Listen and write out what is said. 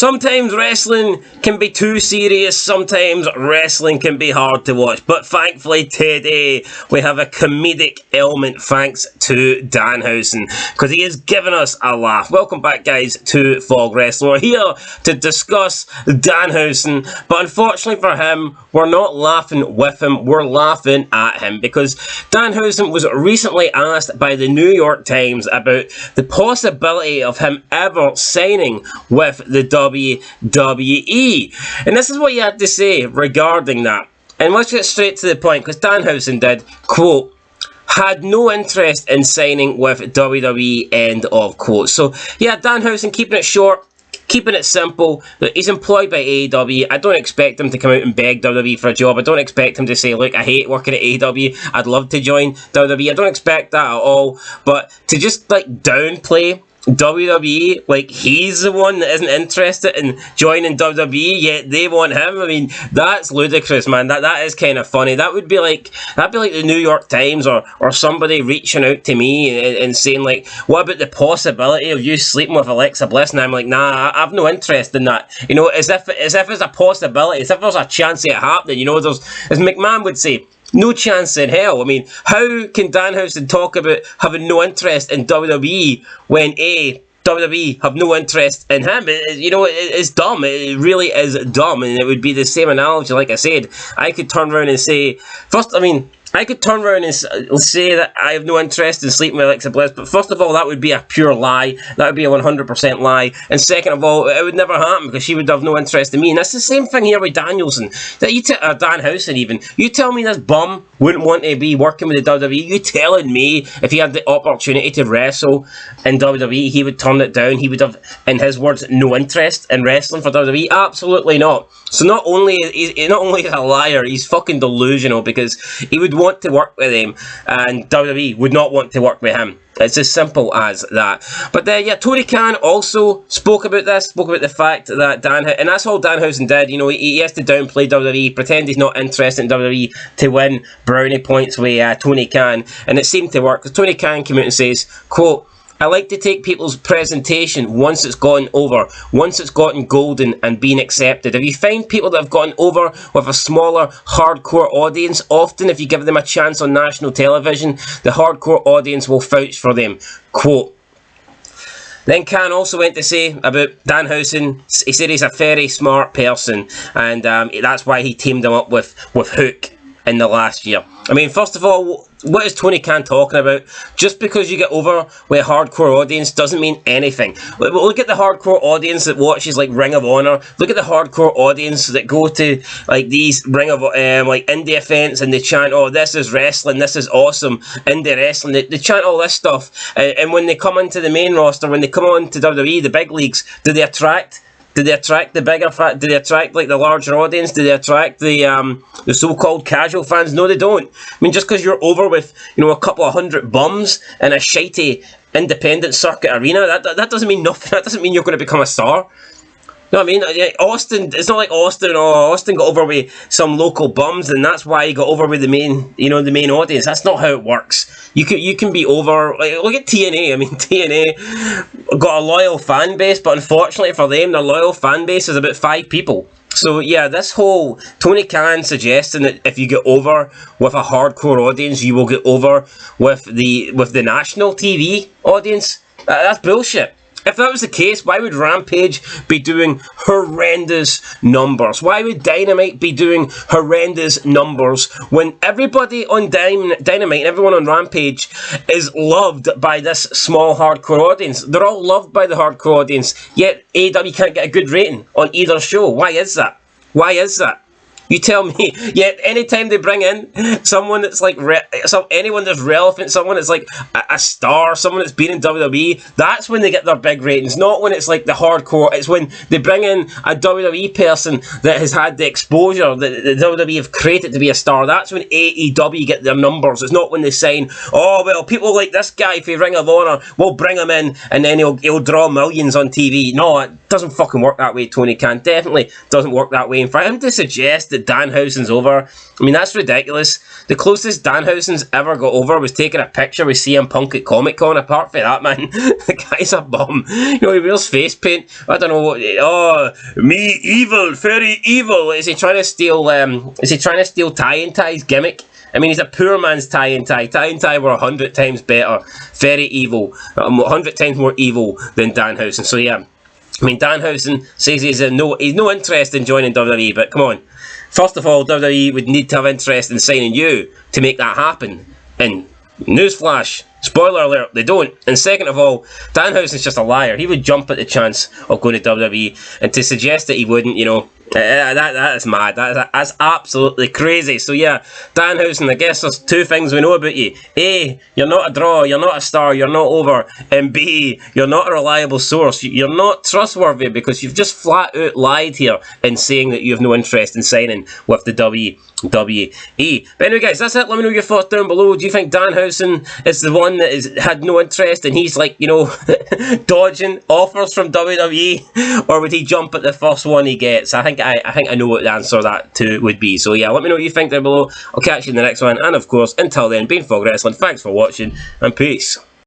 Sometimes wrestling can be too serious, sometimes wrestling can be hard to watch, but thankfully today we have a comedic element thanks to Danhausen, because he has given us a laugh. Welcome back, guys, to Fog Wrestling. We're here to discuss Danhausen, but unfortunately for him, we're not laughing with him, we're laughing at him, because Danhausen was recently asked by the New York Times about the possibility of him ever signing with the WWE. And this is what he had to say regarding that. And let's get straight to the point, because Danhausen did, quote, had no interest in signing with WWE, end of quote. So, yeah, Danhausen keeping it short, keeping it simple. He's employed by AEW. I don't expect him to come out and beg WWE for a job. I don't expect him to say, look, I hate working at AEW. I'd love to join WWE. I don't expect that at all. But to just, like, downplay WWE, like he's the one that isn't interested in joining WWE, yet they want him. I mean, that's ludicrous, man. That is kind of funny. That'd be like the New York Times or somebody reaching out to me and saying, like, what about the possibility of you sleeping with Alexa Bliss? And I'm like, nah, I've no interest in that. You know, as if it's a possibility, as if there's a chance of it happening. You know, there's, as McMahon would say, no chance in hell. I mean, how can Danhausen talk about having no interest in WWE when WWE have no interest in him? It's dumb. It really is dumb, and it would be the same analogy. Like I said, I could turn around and say, I could turn around and say that I have no interest in sleeping with Alexa Bliss, but first of all, that would be a pure lie. That would be a 100% lie. And second of all, it would never happen because she would have no interest in me. And that's the same thing here with Danielson. Danhausen even. You tell me this bum wouldn't want to be working with the WWE. You telling me if he had the opportunity to wrestle in WWE, he would turn it down? He would have, in his words, no interest in wrestling for WWE? Absolutely not. So not only is he a liar, he's fucking delusional, because he would want to work with him and WWE would not want to work with him. It's as simple as that. But yeah, Tony Khan also spoke about the fact that and that's all Danhausen did. You know, he has to downplay WWE, pretend he's not interested in WWE to win brownie points with Tony Khan, and it seemed to work, because Tony Khan came out and says, quote, I like to take people's presentation once it's gotten over, once it's gotten golden and been accepted. If you find people that have gotten over with a smaller, hardcore audience, often if you give them a chance on national television, the hardcore audience will vouch for them. Quote. Then Khan also went to say about Danhausen, he said he's a very smart person, and that's why he teamed him up with Hook in the last year. I mean, first of all, what is Tony Khan talking about? Just because you get over with a hardcore audience doesn't mean anything. Look at the hardcore audience that watches like Ring of Honor. Look at the hardcore audience that go to like these Ring of like indie events and they chant, "Oh, this is wrestling. This is awesome, indie wrestling." They chant all this stuff, and when they come into the main roster, when they come on to WWE, the big leagues, do they attract the bigger fat? Do they attract like the larger audience? Do they attract the so-called casual fans? No, they don't. I mean, just because you're over with, you know, a couple of hundred bums in a shitey independent circuit arena, that doesn't mean nothing. That doesn't mean you're going to become a star. You know what I mean? Austin, it's not like Austin got over with some local bums and that's why he got over with the main audience. That's not how it works. You can be over, like, look at TNA. I mean, TNA got a loyal fan base, but unfortunately for them, their loyal fan base is about 5 people. So yeah, this whole Tony Khan suggesting that if you get over with a hardcore audience, you will get over with the national TV audience, that's bullshit. If that was the case, why would Rampage be doing horrendous numbers? Why would Dynamite be doing horrendous numbers when everybody on Dynamite and everyone on Rampage is loved by this small hardcore audience? They're all loved by the hardcore audience, yet AEW can't get a good rating on either show. Why is that? Why is that? You tell me. Yet anytime they bring in someone that's like anyone that's relevant, someone that's like a star, someone that's been in WWE, that's when they get their big ratings. Not when it's like the hardcore. It's when they bring in a WWE person that has had the exposure that the WWE have created to be a star. That's when AEW get their numbers. It's not when they sign, oh well, people like this guy for Ring of Honor, we'll bring him in and then he'll draw millions on TV. No, Doesn't fucking work that way, Tony Khan. Definitely doesn't work that way. And for him to suggest that Danhausen's over, I mean, that's ridiculous. The closest Danhausen's ever got over was taking a picture with CM Punk at Comic Con. Apart from that, man, the guy's a bum. You know, he wears face paint. I don't know what. Oh, me evil, very evil. Is he trying to steal? Is he trying to steal Tie and Tie's gimmick? I mean, he's a poor man's Tie and Tie. Tie and Tie were 100 times better. Very evil. 100 times more evil than Danhausen. So yeah, I mean, Danhausen says he's no interest in joining WWE, but come on. First of all, WWE would need to have interest in signing you to make that happen. And newsflash, spoiler alert, they don't. And second of all, Danhausen's just a liar. He would jump at the chance of going to WWE, and to suggest that he wouldn't, you know, that is mad. That's absolutely crazy. So yeah, Danhausen, I guess there's two things we know about you. A, you're not a draw, you're not a star, you're not over. And B, you're not a reliable source. You're not trustworthy, because you've just flat out lied here in saying that you have no interest in signing with the WWE. But anyway, guys, that's it. Let me know your thoughts down below. Do you think Danhausen is the one that had no interest and he's like, you know, dodging offers from WWE, or would he jump at the first one he gets? I think I know what the answer to that would be. So yeah, let me know what you think down below. I'll catch you in the next one, and of course, until then, been Fog Wrestling. Thanks for watching, and peace.